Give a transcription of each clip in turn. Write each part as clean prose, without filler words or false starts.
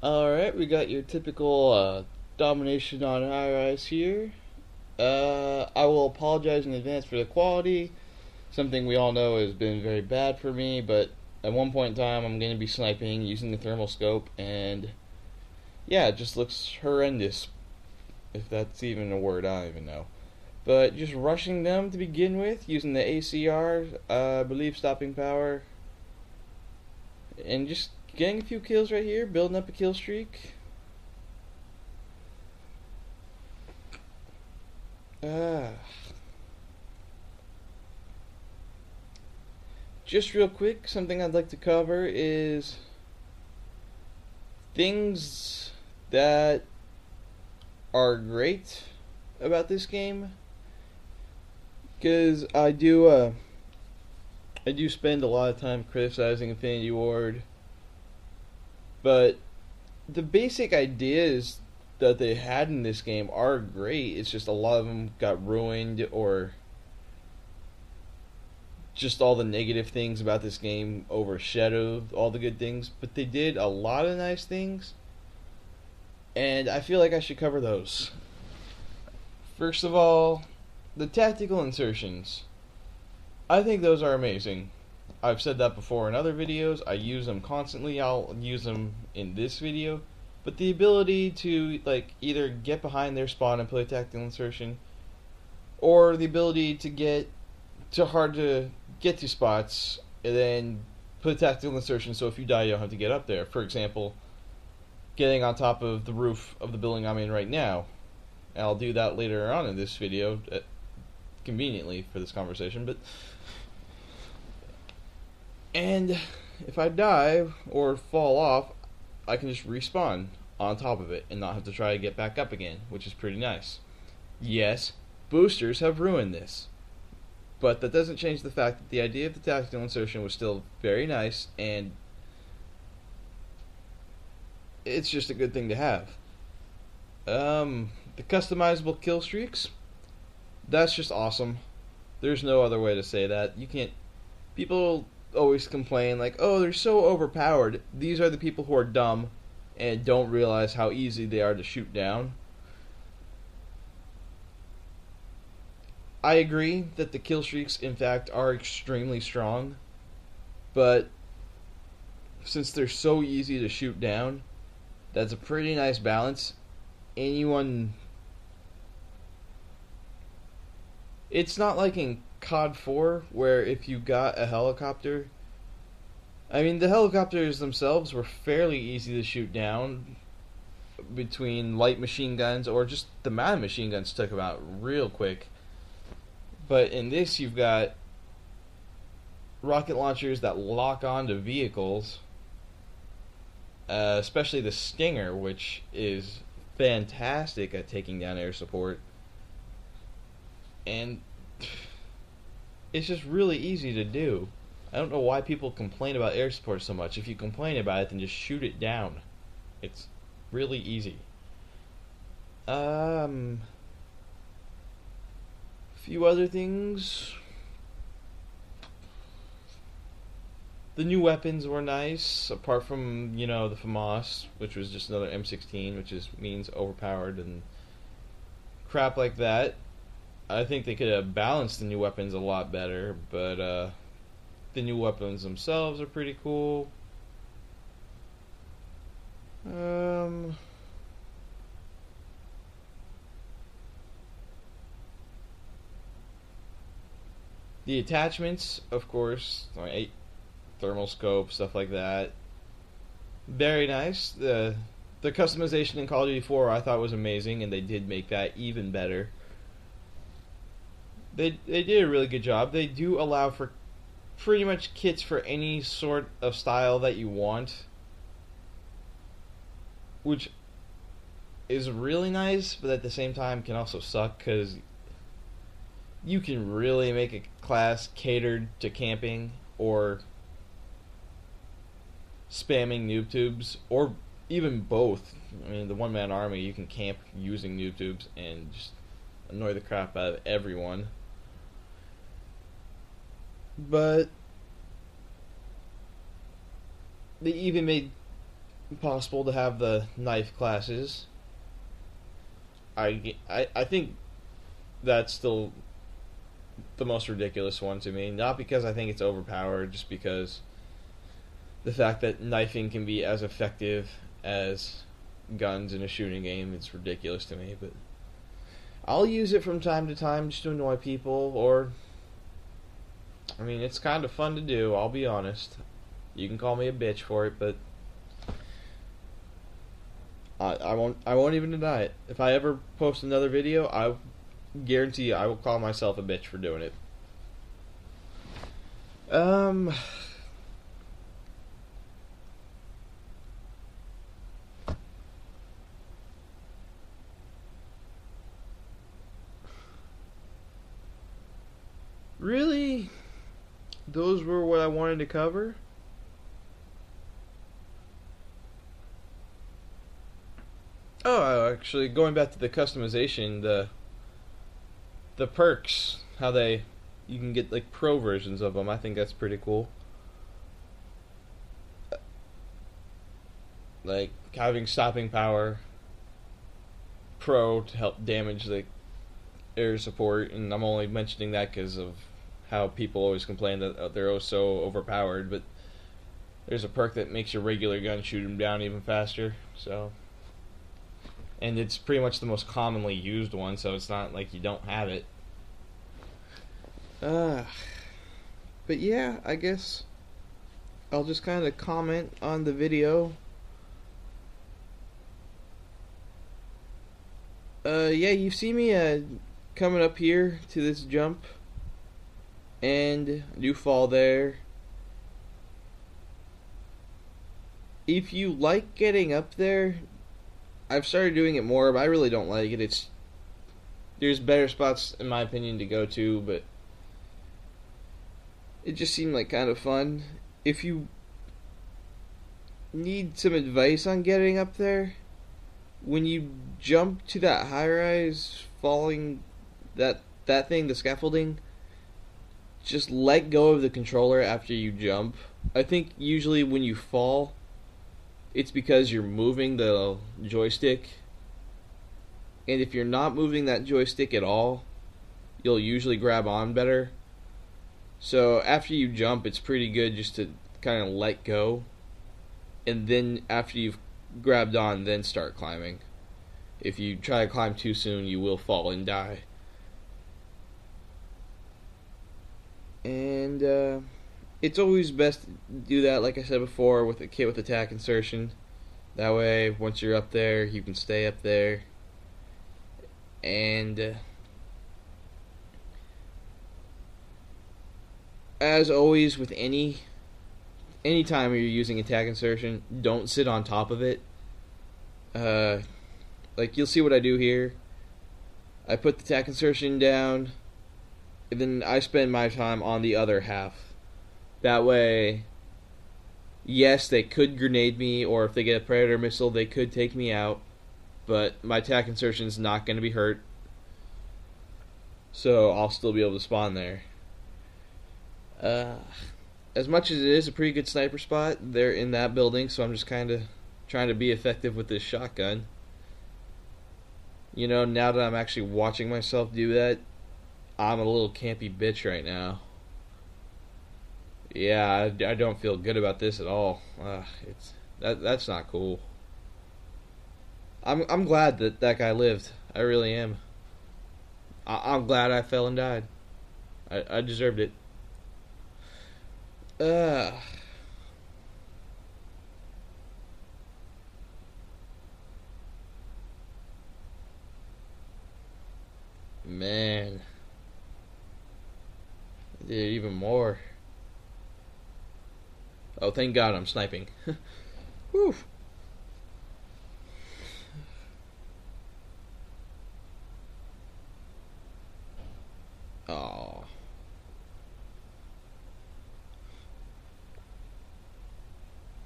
Alright, we got your typical domination on high rise here. I will apologize in advance for the quality. Something we all know has been very bad for me, but at one point in time I'm going to be sniping using the thermal scope, and yeah, it just looks horrendous. If that's even a word, I don't even know. But just rushing them to begin with, using the ACR, I believe stopping power, and just getting a few kills right here, building up a kill streak. Ah. Just real quick, something I'd like to cover is things that are great about this game, because I do spend a lot of time criticizing Infinity Ward, but the basic ideas that they had in this game are great. It's just a lot of them got ruined, or just all the negative things about this game overshadowed all the good things. But they did a lot of nice things, and I feel like I should cover those. First of all, the tactical insertions. I think those are amazing. I've said that before in other videos. I use them constantly. I'll use them in this video. But the ability to either get behind their spawn and play tactical insertion, or the ability to get to hard to get to spots and then put a tactical insertion so if you die you don't have to get up there. For example, getting on top of the roof of the building I'm in right now. And I'll do that later on in this video, conveniently for this conversation. And if I die or fall off, I can just respawn on top of it and not have to try to get back up again, which is pretty nice. Yes, boosters have ruined this, but that doesn't change the fact that the idea of the tactical insertion was still very nice, and it's just a good thing to have. The customizable kill streaks, that's just awesome. There's no other way to say that. You can't. People always complain like, "Oh, they're so overpowered." These are the people who are dumb and don't realize how easy they are to shoot down. I agree that the kill streaks, in fact, are extremely strong, but since they're so easy to shoot down, that's a pretty nice balance. Anyone. It's not like in COD 4, where if you got a helicopter. I mean, the helicopters themselves were fairly easy to shoot down between light machine guns, or just the amount of machine guns took them out real quick. But in this, you've got rocket launchers that lock onto vehicles, especially the Stinger, which is fantastic at taking down air support. And it's just really easy to do. I don't know why people complain about air support so much. If you complain about it, then just shoot it down. It's really easy. A few other things. The new weapons were nice, apart from, the FAMAS, which was just another M16, which means overpowered and crap like that. I think they could have balanced the new weapons a lot better, but the new weapons themselves are pretty cool. The attachments, of course, like thermal scope, stuff like that. Very nice. The customization in Call of Duty 4 I thought was amazing, and they did make that even better. They did a really good job. They do allow for pretty much kits for any sort of style that you want, which is really nice, but at the same time can also suck, because you can really make a class catered to camping or spamming noob tubes, or even both. I mean, the one-man army, you can camp using noob tubes and just annoy the crap out of everyone. But they even made possible to have the knife classes. I think that's still the most ridiculous one to me. Not because I think it's overpowered, just because the fact that knifing can be as effective as guns in a shooting game, it's ridiculous to me. But I'll use it from time to time just to annoy people, or I mean, it's kind of fun to do. I'll be honest. You can call me a bitch for it, but I won't. I won't even deny it. If I ever post another video, I guarantee you, I will call myself a bitch for doing it. Um. Really? Those were what I wanted to cover? Oh, actually, going back to the customization, the perks, how they you can get like pro versions of them. I think that's pretty cool. Like having stopping power pro to help damage the air support, and I'm only mentioning that because of how people always complain that they're oh so overpowered. But there's a perk that makes your regular gun shoot them down even faster. So, and it's pretty much the most commonly used one, so it's not like you don't have it. Uh, but yeah, I guess I'll just kind of comment on the video. Yeah, you see me coming up here to this jump, and you fall there. If you like getting up there, I've started doing it more, but I really don't like it. There's better spots in my opinion to go to, but it just seemed like kind of fun. If you need some advice on getting up there, when you jump to that high rise, falling that thing, the scaffolding, just let go of the controller after you jump. I think usually when you fall, it's because you're moving the joystick. And if you're not moving that joystick at all, you'll usually grab on better. So after you jump, it's pretty good just to kind of let go. And then after you've grabbed on, then start climbing. If you try to climb too soon, you will fall and die. And it's always best to do that, like I said before, with a kit with a tac-insertion. That way, once you're up there, you can stay up there. And as always with any time you're using a tac-insertion, don't sit on top of it. Like you'll see what I do here. I put the tac-insertion down, and then I spend my time on the other half. That way, yes, they could grenade me, or if they get a Predator missile, they could take me out, but my tac-insertion's not going to be hurt, so I'll still be able to spawn there. As much as it is a pretty good sniper spot, they're in that building, so I'm just kind of trying to be effective with this shotgun. You know, now that I'm actually watching myself do that, I'm a little campy bitch right now. Yeah, I don't feel good about this at all. That's not cool. I'm glad that guy lived. I really am. I'm glad I fell and died. I deserved it. Man. I did even more. Oh, thank God I'm sniping. Whew. Oh.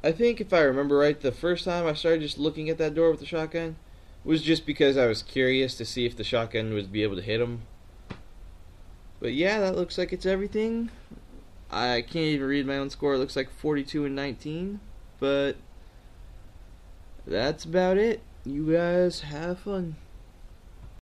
I think if I remember right, the first time I started just looking at that door with the shotgun was just because I was curious to see if the shotgun would be able to hit him. But yeah, that looks like it's everything. I can't even read my own score. It looks like 42-19. But that's about it. You guys have fun.